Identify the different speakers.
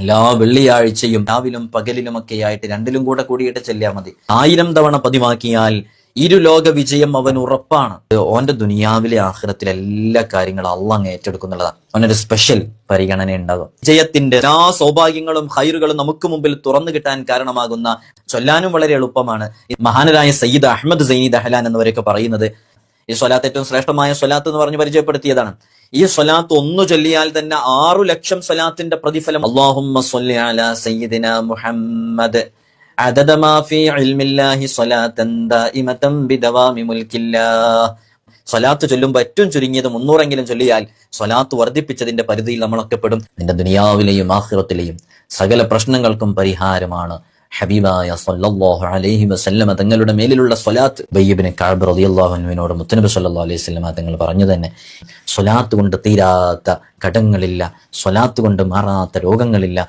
Speaker 1: എല്ലാ വെള്ളിയാഴ്ചയും രാവിലും പകലിലുമൊക്കെയായിട്ട് രണ്ടിലും കൂടെ കൂടിയിട്ട് ചെല്ലിയാൽ മതി. 1000 തവണ പതിവാക്കിയാൽ ഇരുലോക വിജയം അവൻ ഉറപ്പാണ്. ഓന്റെ ദുനിയാവിലെ ആഖിറത്തിലെ എല്ലാ കാര്യങ്ങളും അള്ളാഹ് അങ്ങ് ഏറ്റെടുക്കുന്നുള്ളതാണ്. അവനൊരു സ്പെഷ്യൽ പരിഗണന ഉണ്ടാകും. വിജയത്തിന്റെ എല്ലാ സൗഭാഗ്യങ്ങളും ഹൈറുകളും നമുക്ക് മുമ്പിൽ തുറന്നു കിട്ടാൻ കാരണമാകുന്ന, ചൊല്ലാനും വളരെ എളുപ്പമാണ്. മഹാനരായ സയ്യിദ് അഹമ്മദ് സൈനി ദഹ്ലാൻ എന്നവരൊക്കെ പറയുന്നത് ഈ സ്വലാത്ത് ഏറ്റവും ശ്രേഷ്ഠമായ സ്വലാത്ത് എന്ന് പറഞ്ഞ് പരിചയപ്പെടുത്തിയതാണ്. ഈ സ്വലാത്ത് ഒന്നു ചൊല്ലിയാൽ തന്നെ 6 ലക്ഷം സ്വലാത്തിന്റെ പ്രതിഫലം. അല്ലാഹുമ്മ സ്വല്ലി അലാ സയ്യിദിനാ മുഹമ്മദ് അദദ മാ ഫീ ഇൽമില്ലാഹി സ്വലാത്തൻ ദായിമതൻ ബിദവാമി മുൽക്കില്ലാഹ്. സ്വലാത്ത് ചൊല്ലുമ്പോൾ ഏറ്റവും ചുരുങ്ങിയത് 300 ചൊല്ലിയാൽ സ്വലാത്ത് വർദ്ധിപ്പിച്ചതിന്റെ പരിധിയിൽ നമ്മളൊക്കെ പെടും. നിന്റെ ദുനിയാവിലെയും ആഖിറത്തിലെയും സകല പ്രശ്നങ്ങൾക്കും പരിഹാരമാണ് ഹബീബായ സല്ലല്ലാഹു അലൈഹി വസല്ലമ തങ്ങളുടെ മേലിലുള്ള സ്വലാത്ത്. ഉബയ്യ് ഇബ്നു കഅബ് റളിയല്ലാഹു അൻഹുവിനോട് മുത്തനബി സല്ലല്ലാഹു അലൈഹി വസല്ലമ തങ്ങൾ പറഞ്ഞു തന്നെ, സ്വലാത്ത് കൊണ്ട് തീരാത്ത കടങ്ങളില്ല, സ്വലാത്ത് കൊണ്ട് മാറാത്ത രോഗങ്ങളില്ല.